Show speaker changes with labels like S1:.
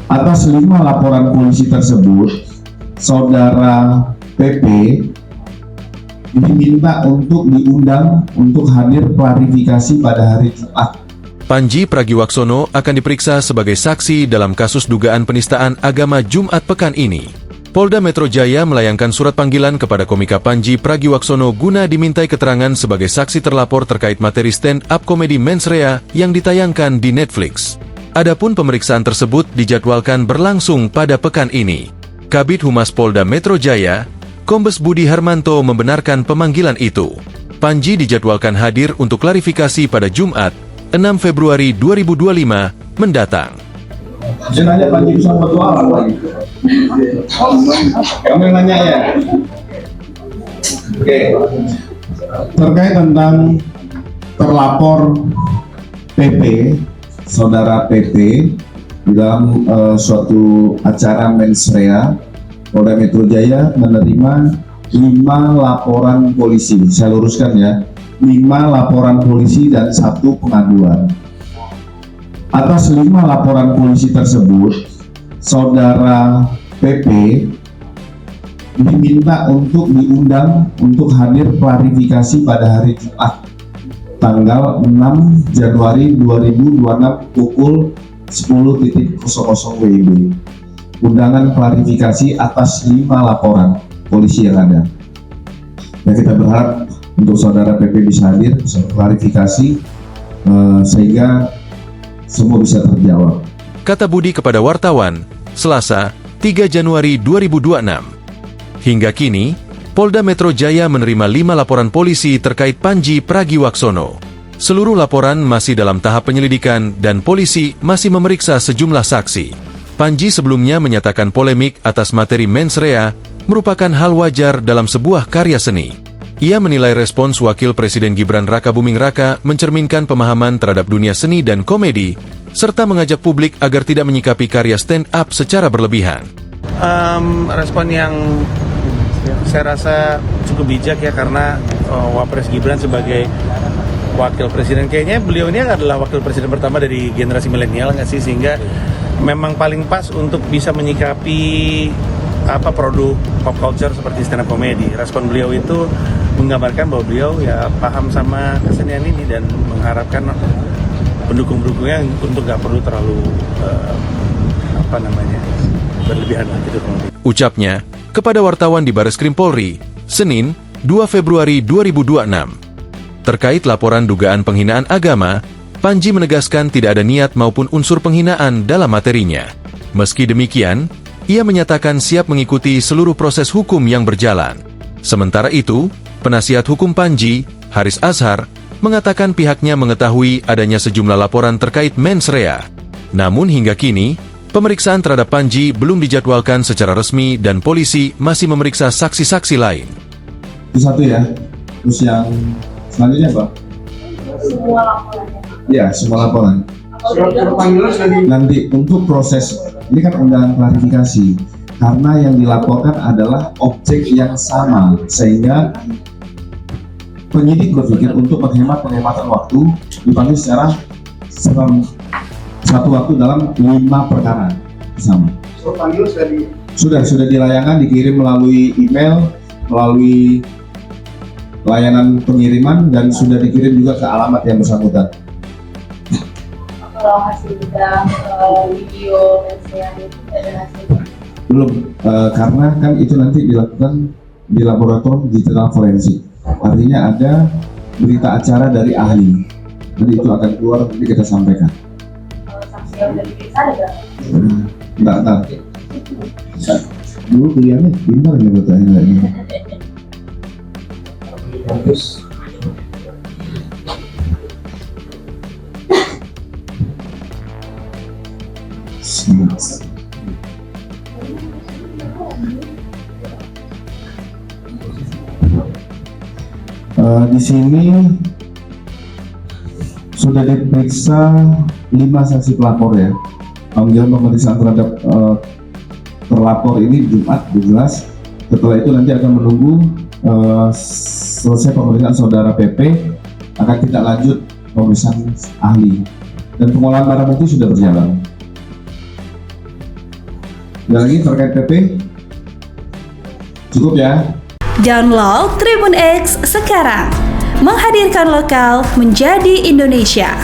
S1: Atas 5 laporan polisi tersebut, Saudara PP diminta untuk diundang untuk hadir klarifikasi pada hari Jumat.
S2: Panji Pragiwaksono akan diperiksa sebagai saksi dalam kasus dugaan penistaan agama Jumat pekan ini. Polda Metro Jaya melayangkan surat panggilan kepada komika Panji Pragiwaksono guna dimintai keterangan sebagai saksi terlapor terkait materi stand-up komedi Mens Rea yang ditayangkan di Netflix. Adapun pemeriksaan tersebut dijadwalkan berlangsung pada pekan ini. Kabid Humas Polda Metro Jaya, Kombes Budi Harmanto membenarkan pemanggilan itu. Panji dijadwalkan hadir untuk klarifikasi pada Jumat, 6 Februari 2025 mendatang.
S1: Saya nanya Panji bisa berdoa apa? Kamu yang nanya ya? Oke. Terkait tentang terlapor PP, Saudara PP, di dalam suatu acara Mens Rea, Polda Metro Jaya menerima 5 laporan polisi. Saya luruskan ya, 5 laporan polisi dan 1 pengaduan. Atas 5 laporan polisi tersebut, Saudara PP diminta untuk diundang untuk hadir klarifikasi pada hari Jumat, tanggal 6 Januari 2026 pukul 10.00 WIB. Undangan klarifikasi atas 5 laporan polisi yang ada. Dan kita berharap untuk Saudara PP bisa hadir, bisa klarifikasi sehingga semua bisa terjawab.
S2: Kata Budi kepada wartawan, Selasa, 3 Januari 2026. Hingga kini, Polda Metro Jaya menerima 5 laporan polisi terkait Panji Pragiwaksono. Seluruh laporan masih dalam tahap penyelidikan dan polisi masih memeriksa sejumlah saksi. Panji sebelumnya menyatakan polemik atas materi Mens Rea merupakan hal wajar dalam sebuah karya seni. Ia menilai respons Wakil Presiden Gibran Rakabuming Raka mencerminkan pemahaman terhadap dunia seni dan komedi, serta mengajak publik agar tidak menyikapi karya stand-up secara berlebihan.
S3: Respon yang saya rasa cukup bijak ya, karena Wapres Gibran sebagai Wakil Presiden, kayaknya beliau ini adalah Wakil Presiden pertama dari generasi milenial nggak sih, sehingga memang paling pas untuk bisa menyikapi produk pop culture seperti stand up comedy. Respon beliau itu menggambarkan bahwa beliau ya paham sama kesenian ini dan mengharapkan pendukung-pendukungnya untuk nggak perlu terlalu berlebihan gitu.
S2: Ucapnya kepada wartawan di Bareskrim Polri, Senin, 2 Februari 2026. Terkait laporan dugaan penghinaan agama, Panji menegaskan tidak ada niat maupun unsur penghinaan dalam materinya. Meski demikian, ia menyatakan siap mengikuti seluruh proses hukum yang berjalan. Sementara itu, penasihat hukum Panji, Haris Azhar, mengatakan pihaknya mengetahui adanya sejumlah laporan terkait Mens Rea. Namun hingga kini, pemeriksaan terhadap Panji belum dijadwalkan secara resmi dan polisi masih memeriksa saksi-saksi lain.
S1: Itu satu ya. Terus yang selanjutnya Pak?
S4: Semua laporannya.
S1: Ya, semua laporan. Nanti untuk proses, ini kan undangan klarifikasi, karena yang dilaporkan adalah objek yang sama, sehingga penyidik berpikir untuk penghematan waktu dipanggil secara satu waktu dalam 5 perkara sama. Sudah dilayangkan, dikirim melalui email, melalui layanan pengiriman, dan sudah dikirim juga ke alamat yang bersangkutan.
S4: Kalau hasil video itu ada hasilnya?
S1: Belum, karena kan itu nanti dilakukan di laboratorium digital forensik. Artinya ada berita acara dari ahli. Nanti itu akan keluar, nanti kita sampaikan.
S4: Saksi yang udah diperiksa ada
S1: Enggak. Dulu kuliahnya pintar nih bertanya kayak gini. Bagus. Di sini sudah diperiksa 5 saksi pelapor ya. Panggilan pemeriksaan terhadap terlapor ini Jumat 17. Setelah itu nanti akan menunggu selesai pemeriksaan Saudara PP, akan kita lanjut pemeriksaan ahli, dan pengolahan barang bukti sudah berjalan. Ada lagi terkait PP? Cukup ya?
S5: Download Tribun X sekarang. Menghadirkan lokal menjadi Indonesia.